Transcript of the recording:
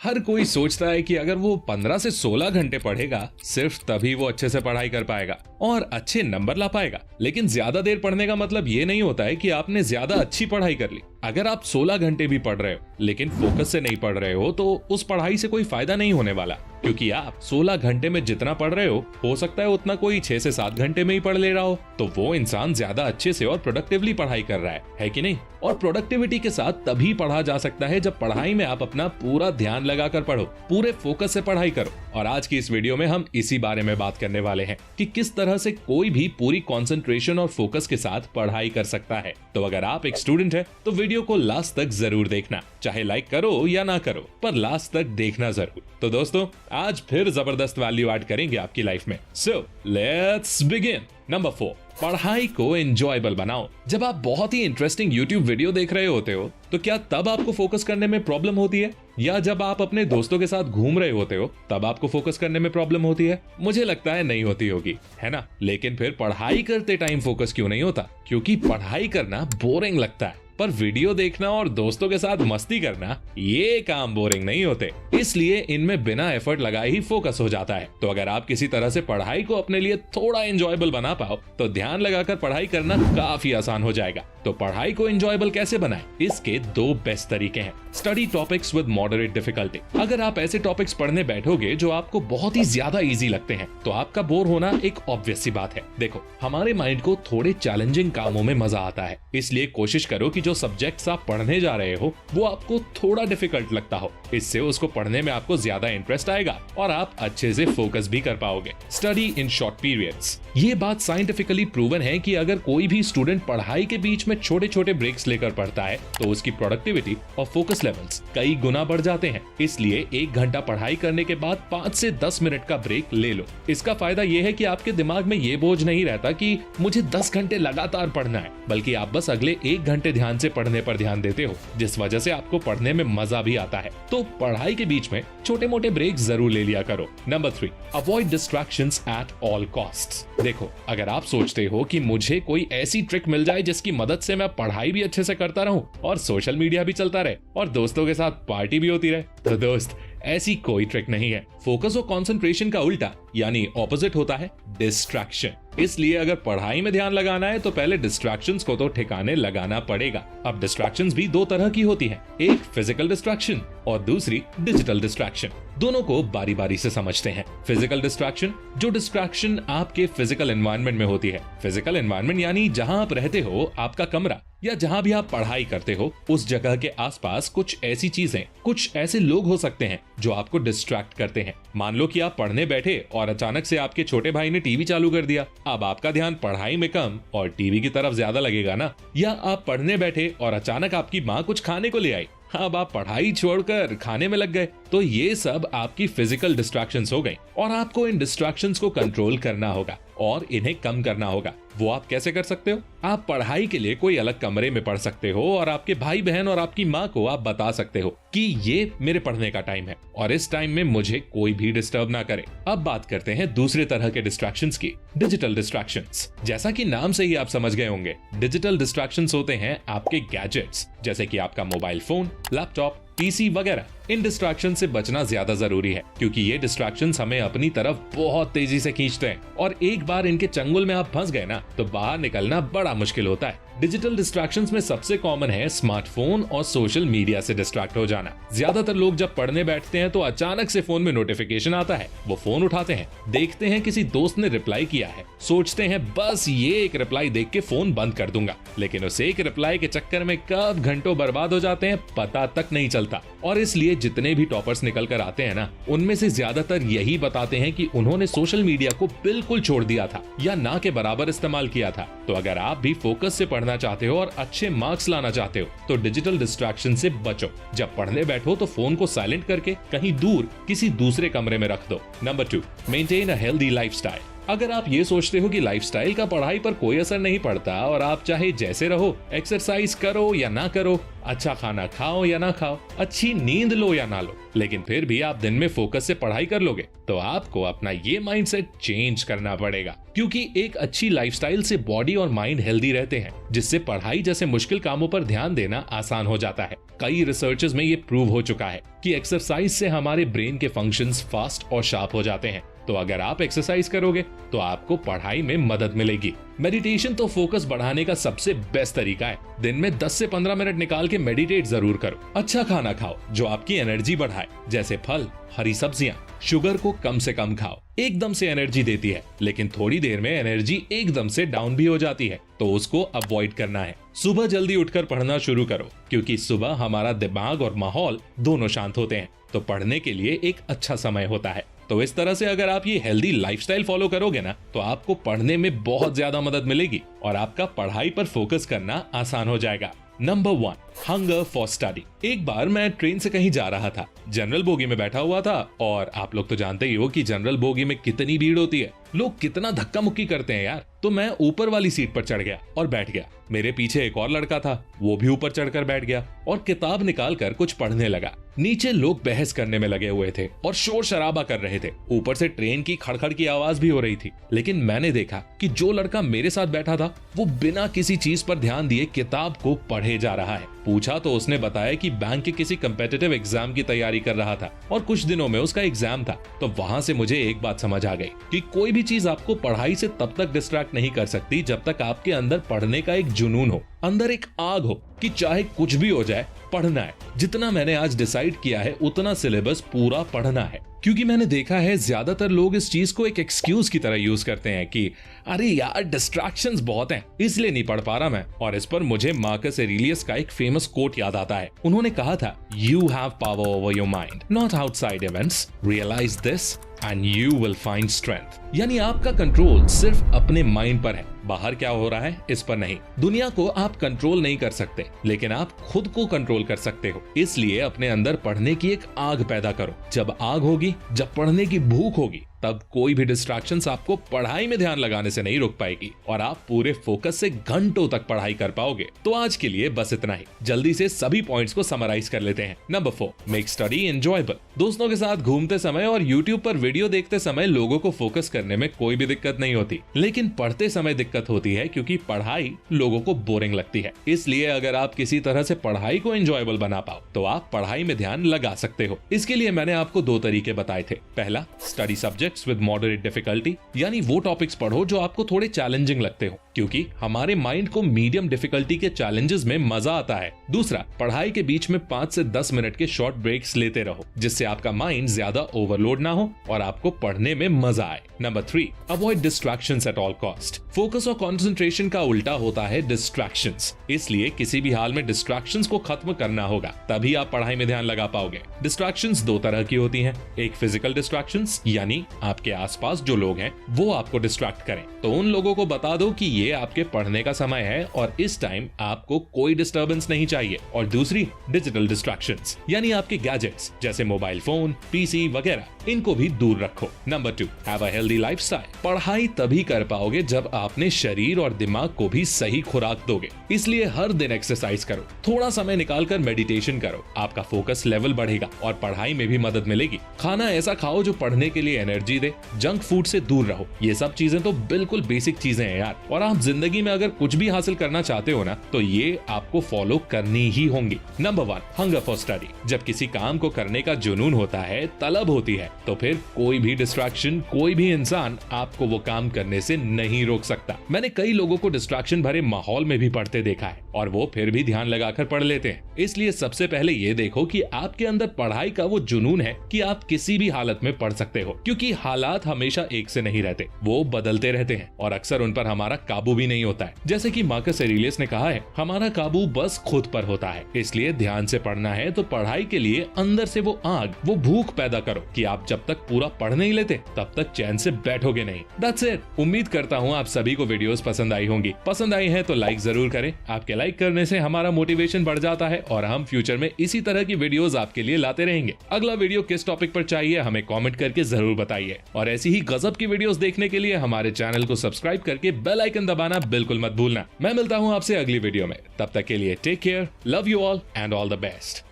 हर कोई सोचता है कि अगर वो 15 से 16 घंटे पढ़ेगा सिर्फ तभी वो अच्छे से पढ़ाई कर पाएगा और अच्छे नंबर ला पाएगा। लेकिन ज्यादा देर पढ़ने का मतलब ये नहीं होता है कि आपने ज्यादा अच्छी पढ़ाई कर ली। अगर आप 16 घंटे भी पढ़ रहे हो लेकिन फोकस से नहीं पढ़ रहे हो तो उस पढ़ाई से कोई फायदा नहीं होने वाला, क्योंकि आप 16 घंटे में जितना पढ़ रहे हो सकता है उतना कोई 6 से 7 घंटे में ही पढ़ ले रहा हो। तो वो इंसान ज्यादा अच्छे से और प्रोडक्टिवली पढ़ाई कर रहा है कि नहीं? और प्रोडक्टिविटी के साथ तभी पढ़ा जा सकता है जब पढ़ाई में आप अपना पूरा ध्यान लगाकर पढ़ो, पूरे फोकस से पढ़ाई करो। और आज की इस वीडियो में हम इसी बारे में बात करने वाले हैं कि किस तरह से कोई भी पूरी कंसंट्रेशन और फोकस के साथ पढ़ाई कर सकता है। तो अगर आप एक स्टूडेंट है तो वीडियो को लास्ट तक जरूर देखना, चाहे लाइक करो या ना करो, पर लास्ट तक देखना जरूर। तो दोस्तों, आज फिर जबरदस्त वैल्यू ऐड करेंगे आपकी लाइफ में। So let's begin. नंबर 4, पढ़ाई को एंजॉयबल बनाओ। जब आप बहुत ही इंटरेस्टिंग यूट्यूब वीडियो देख रहे होते हो तो क्या तब आपको फोकस करने में प्रॉब्लम होती है, या जब आप अपने दोस्तों के साथ घूम रहे होते हो तब आपको फोकस करने में प्रॉब्लम होती है? मुझे लगता है नहीं होती होगी, है ना? लेकिन फिर पढ़ाई करते टाइम फोकस क्यों नहीं होता? क्योंकि पढ़ाई करना बोरिंग लगता है, पर वीडियो देखना और दोस्तों के साथ मस्ती करना ये काम बोरिंग नहीं होते। इसलिए इनमें बिना एफर्ट लगाए ही फोकस हो जाता है। तो अगर आप किसी तरह से पढ़ाई को अपने लिए थोड़ा एंजॉयबल बना पाओ तो ध्यान लगाकर पढ़ाई करना काफी आसान हो जाएगा। तो पढ़ाई को एंजॉयबल कैसे बनाएं? इसके 2 बेस्ट तरीके हैं। Study topics with moderate difficulty. अगर आप ऐसे टॉपिक्स पढ़ने बैठोगे जो आपको बहुत ही ज्यादा इजी लगते हैं तो आपका बोर होना एक ऑब्वियस सी बात है। देखो, हमारे माइंड को थोड़े चैलेंजिंग कामों में मजा आता है, इसलिए कोशिश करो कि जो सब्जेक्ट्स आप पढ़ने जा रहे हो वो आपको थोड़ा डिफिकल्ट लगता हो। इससे उसको पढ़ने में आपको ज्यादा इंटरेस्ट आएगा और आप अच्छे से फोकस भी कर पाओगे। Study in short periods. ये बात साइंटिफिकली प्रूवन है कि अगर कोई भी स्टूडेंट पढ़ाई के बीच में छोटे छोटे ब्रेक्स लेकर पढ़ता है तो उसकी प्रोडक्टिविटी और फोकस लेवल्स कई गुना बढ़ जाते हैं। इसलिए 1 घंटा पढ़ाई करने के बाद 5 से 10 मिनट का ब्रेक ले लो। इसका फायदा यह है कि आपके दिमाग में ये बोझ नहीं रहता कि मुझे 10 घंटे लगातार पढ़ना है, बल्कि आप बस अगले 1 घंटे ध्यान से पढ़ने पर ध्यान देते हो, जिस वजह से आपको पढ़ने में मजा भी आता है। तो पढ़ाई के बीच में छोटे मोटे ब्रेक जरूर ले लिया करो। Number 3, avoid distractions at all costs. देखो, अगर आप सोचते हो कि मुझे कोई ऐसी ट्रिक मिल जाए जिसकी मदद से मैं पढ़ाई भी अच्छे से करता रहूं और सोशल मीडिया भी चलता रहे और दोस्तों के साथ पार्टी भी होती रहे, तो दोस्त ऐसी कोई ट्रिक नहीं है। फोकस और कंसंट्रेशन का उल्टा यानी ऑपोजिट होता है डिस्ट्रैक्शन। इसलिए अगर पढ़ाई में ध्यान लगाना है तो पहले डिस्ट्रैक्शंस को तो ठिकाने लगाना पड़ेगा। अब डिस्ट्रैक्शंस भी 2 तरह की होती हैं, एक फिजिकल डिस्ट्रैक्शन और दूसरी डिजिटल डिस्ट्रैक्शन। दोनों को बारी बारी से समझते हैं। फिजिकल डिस्ट्रैक्शन, जो डिस्ट्रैक्शन आपके फिजिकल एनवायरनमेंट में होती है। फिजिकल एनवायरनमेंट यानी जहां आप रहते हो, आपका कमरा या जहां भी आप पढ़ाई करते हो उस जगह के आसपास कुछ ऐसी चीजें, कुछ ऐसे लोग हो सकते हैं जो आपको डिस्ट्रैक्ट करते हैं। मान लो कि आप पढ़ने बैठे और अचानक से आपके छोटे भाई ने टीवी चालू कर दिया। अब आपका ध्यान पढ़ाई में कम और टीवी की तरफ ज्यादा लगेगा ना। या आप पढ़ने बैठे और अचानक आपकी माँ कुछ खाने को ले आई, अब आप पढ़ाई छोड़कर खाने में लग गए। तो ये सब आपकी फिजिकल डिस्ट्रैक्शंस हो गई और आपको इन डिस्ट्रैक्शंस को कंट्रोल करना होगा और इन्हें कम करना होगा। वो आप कैसे कर सकते हो? आप पढ़ाई के लिए कोई अलग कमरे में पढ़ सकते हो और आपके भाई बहन और आपकी माँ को आप बता सकते हो कि ये मेरे पढ़ने का टाइम है और इस टाइम में मुझे कोई भी डिस्टर्ब ना करे। अब बात करते हैं दूसरे तरह के डिस्ट्रैक्शंस की, डिजिटल डिस्ट्रैक्शंस। जैसा कि नाम से ही आप समझ गए होंगे, डिजिटल डिस्ट्रैक्शंस होते हैं आपके गैजेट्स, जैसे कि आपका मोबाइल फोन, लैपटॉप, पीसी वगैरह। इन डिस्ट्रैक्शन से बचना ज्यादा जरूरी है क्योंकि ये डिस्ट्रैक्शंस हमें अपनी तरफ बहुत तेजी से खींचते हैं और एक बार इनके चंगुल में आप फंस गए ना तो बाहर निकलना बड़ा मुश्किल होता है। डिजिटल डिस्ट्रैक्शंस में सबसे कॉमन है स्मार्टफोन और सोशल मीडिया से डिस्ट्रैक्ट हो जाना। ज्यादातर लोग जब पढ़ने बैठते हैं तो अचानक से फोन में नोटिफिकेशन आता है, वो फोन उठाते हैं, देखते हैं किसी दोस्त ने रिप्लाई किया है, सोचते हैं बस ये एक रिप्लाई देख के फोन बंद कर दूंगा, लेकिन उस एक रिप्लाई के चक्कर में कब घंटों बर्बाद हो जाते हैं पता तक नहीं चलता। और इसलिए जितने भी टॉपर्स निकल कर आते हैं ना, उनमें से ज्यादातर यही बताते हैं कि उन्होंने सोशल मीडिया को बिल्कुल छोड़ दिया था या ना के बराबर इस्तेमाल किया था। तो अगर आप भी फोकस से पढ़ना चाहते हो और अच्छे मार्क्स लाना चाहते हो तो डिजिटल डिस्ट्रैक्शन से बचो। जब पढ़ने बैठो तो फोन को साइलेंट करके कहीं दूर किसी दूसरे कमरे में रख दो। Number 2, maintain a healthy lifestyle. अगर आप ये सोचते हो कि लाइफस्टाइल का पढ़ाई पर कोई असर नहीं पड़ता और आप चाहे जैसे रहो, एक्सरसाइज करो या ना करो, अच्छा खाना खाओ या ना खाओ, अच्छी नींद लो या ना लो, लेकिन फिर भी आप दिन में फोकस से पढ़ाई कर लोगे, तो आपको अपना ये माइंडसेट चेंज करना पड़ेगा। क्योंकि एक अच्छी लाइफस्टाइल से बॉडी और माइंड हेल्दी रहते हैं, जिससे पढ़ाई जैसे मुश्किल कामों पर ध्यान देना आसान हो जाता है। कई रिसर्चेस में ये प्रूव हो चुका है कि एक्सरसाइज से हमारे ब्रेन के फंक्शंस फास्ट और शार्प हो जाते हैं। तो अगर आप एक्सरसाइज करोगे तो आपको पढ़ाई में मदद मिलेगी। मेडिटेशन तो फोकस बढ़ाने का सबसे बेस्ट तरीका है। दिन में 10 से 15 मिनट निकाल के मेडिटेट जरूर करो। अच्छा खाना खाओ जो आपकी एनर्जी बढ़ाए, जैसे फल, हरी सब्जियां। शुगर को कम से कम खाओ, एकदम से एनर्जी देती है, लेकिन थोड़ी देर में एनर्जी एकदम से डाउन भी हो जाती है, तो उसको अवॉइड करना है। सुबह जल्दी उठकर पढ़ना शुरू करो, क्योंकि सुबह हमारा दिमाग और माहौल दोनों शांत होते हैं, तो पढ़ने के लिए एक अच्छा समय होता है। तो इस तरह से अगर आप ये हेल्दी लाइफस्टाइल फॉलो करोगे ना, तो आपको पढ़ने में बहुत ज्यादा मदद मिलेगी और आपका पढ़ाई पर फोकस करना आसान हो जाएगा। Number 1, hunger for study. एक बार मैं ट्रेन से कहीं जा रहा था, जनरल बोगी में बैठा हुआ था, और आप लोग तो जानते ही हो कि जनरल बोगी में कितनी भीड़ होती है, लोग कितना धक्का मुक्की करते हैं यार। तो मैं ऊपर वाली सीट पर चढ़ गया और बैठ गया। मेरे पीछे एक और लड़का था, वो भी ऊपर चढ़कर बैठ गया और किताब निकाल कर कुछ पढ़ने लगा। नीचे लोग बहस करने में लगे हुए थे और शोर शराबा कर रहे थे। ऊपर से ट्रेन की खड़खड़ की आवाज भी हो रही थी। लेकिन मैंने देखा कि जो लड़का मेरे साथ बैठा था, वो बिना किसी चीज पर ध्यान दिए किताब को पढ़े जा रहा है। पूछा तो उसने बताया कि बैंक के किसी कम्पिटिटिव एग्जाम की तैयारी कर रहा था और कुछ दिनों में उसका एग्जाम था। तो वहां से मुझे एक बात समझ आ गई कि कोई भी चीज आपको पढ़ाई से तब तक डिस्ट्रैक्ट नहीं कर सकती जब तक आपके अंदर पढ़ने का एक जुनून हो, अंदर एक आग हो कि चाहे कुछ भी हो जाए पढ़ना है। जितना मैंने आज डिसाइड किया है उतना सिलेबस पूरा पढ़ना है, क्योंकि मैंने देखा है ज्यादातर लोग इस चीज को एक एक्सक्यूज की तरह यूज करते हैं कि अरे यार डिस्ट्रैक्शंस बहुत हैं, इसलिए नहीं पढ़ पा रहा मैं। और इस पर मुझे मार्कस एरेलियस का एक फेमस कोट याद आता है। उन्होंने कहा था, you have power over your mind, not outside events, realize this and you will find strength. यानी आपका कंट्रोल सिर्फ अपने माइंड पर है, बाहर क्या हो रहा है इस पर नहीं। दुनिया को आप कंट्रोल नहीं कर सकते, लेकिन आप खुद को कंट्रोल कर सकते हो। इसलिए अपने अंदर पढ़ने की एक आग पैदा करो। जब आग होगी, जब पढ़ने की भूख होगी, तब कोई भी डिस्ट्रैक्शंस आपको पढ़ाई में ध्यान लगाने से नहीं रोक पाएगी और आप पूरे फोकस से घंटों तक पढ़ाई कर पाओगे। तो आज के लिए बस इतना ही। जल्दी से सभी पॉइंट्स को समराइज कर लेते हैं। Number 4, make study enjoyable. दोस्तों के साथ घूमते समय और यूट्यूब पर वीडियो देखते समय लोगों को फोकस करने में कोई भी दिक्कत नहीं होती, लेकिन पढ़ते समय दिक्कत होती है, क्योंकि पढ़ाई लोगों को बोरिंग लगती है। इसलिए अगर आप किसी तरह से पढ़ाई को एंजॉयबल बना पाओ, तो आप पढ़ाई में ध्यान लगा सकते हो। इसके लिए मैंने आपको 2 तरीके बताए थे। पहला, study subjects with moderate difficulty, यानी वो टॉपिक्स पढ़ो जो आपको थोड़े चैलेंजिंग लगते हो, क्योंकि हमारे माइंड को मीडियम डिफिकल्टी के चैलेंजेस में मजा आता है। दूसरा, पढ़ाई के बीच में 5 से 10 मिनट के शॉर्ट ब्रेक्स लेते रहो, जिससे आपका माइंड ज्यादा ओवरलोड ना हो और आपको पढ़ने में मजा आए। Number 3, avoid distractions at all cost. Focus और कंसंट्रेशन का उल्टा होता है डिस्ट्रैक्शंस, इसलिए किसी भी हाल में डिस्ट्रैक्शंस को खत्म करना होगा, तभी आप पढ़ाई में ध्यान लगा पाओगे। डिस्ट्रैक्शंस 2 तरह की होती हैं। एक फिजिकल डिस्ट्रैक्शंस, यानी आपके आसपास जो लोग हैं वो आपको डिस्ट्रैक्ट करें, तो उन लोगों को बता दो कि ये आपके पढ़ने का समय है और इस टाइम आपको कोई डिस्टर्बेंस नहीं चाहिए। और दूसरी, डिजिटल डिस्ट्रैक्शंस, यानी आपके गैजेट्स जैसे मोबाइल फोन, पीसी वगैरह, इनको भी दूर रखो। Number 2, have a healthy lifestyle. पढ़ाई तभी कर पाओगे जब आपने शरीर और दिमाग को भी सही खुराक दोगे। इसलिए हर दिन एक्सरसाइज करो, थोड़ा समय निकालकर मेडिटेशन करो, आपका फोकस लेवल बढ़ेगा और पढ़ाई में भी मदद मिलेगी। खाना ऐसा खाओ जो पढ़ने के लिए एनर्जी दे, जंक फूड से दूर रहो। ये सब चीजें तो बिल्कुल बेसिक चीजें हैं यार, और आप जिंदगी में अगर कुछ भी हासिल करना चाहते हो ना, तो ये आपको फॉलो करनी ही होंगी। Number 1, hunger for study. जब किसी काम को करने का जुनून होता है, तलब होती है, तो फिर कोई भी डिस्ट्रैक्शन, कोई भी इंसान आपको वो काम करने से नहीं रोक सकता। मैंने कई लोगों को डिस्ट्रैक्शन भरे माहौल में भी पढ़ते देखा है और वो फिर भी ध्यान लगाकर पढ़ लेते हैं। इसलिए सबसे पहले ये देखो कि आपके अंदर पढ़ाई का वो जुनून है कि आप किसी भी हालत में पढ़ सकते हो, क्योंकि हालात हमेशा एक से नहीं रहते, वो बदलते रहते हैं और अक्सर उन पर हमारा काबू काबू भी नहीं होता है। जैसे कि मार्कस एरेलियस ने कहा है, हमारा काबू बस खुद पर होता है। इसलिए ध्यान से पढ़ना है तो पढ़ाई के लिए अंदर से वो आग, वो भूख पैदा करो कि आप जब तक पूरा पढ़ नहीं लेते तब तक चैन से बैठोगे नहीं। That's it। उम्मीद करता हूँ आप सभी को वीडियोस पसंद आई होंगी। पसंद आई है तो लाइक जरूर करें। आपके लाइक करने से हमारा मोटिवेशन बढ़ जाता है और हम फ्यूचर में इसी तरह की वीडियोस आपके लिए लाते रहेंगे। अगला वीडियो किस टॉपिक पर चाहिए हमें कमेंट करके जरूर बताइए और ऐसी ही गजब की वीडियोस देखने के लिए हमारे चैनल को सब्सक्राइब करके बेल आइकन दबाना बिल्कुल मत भूलना। मैं मिलता हूँ आपसे अगली वीडियो में, तब तक के लिए take care, love you all and all the best.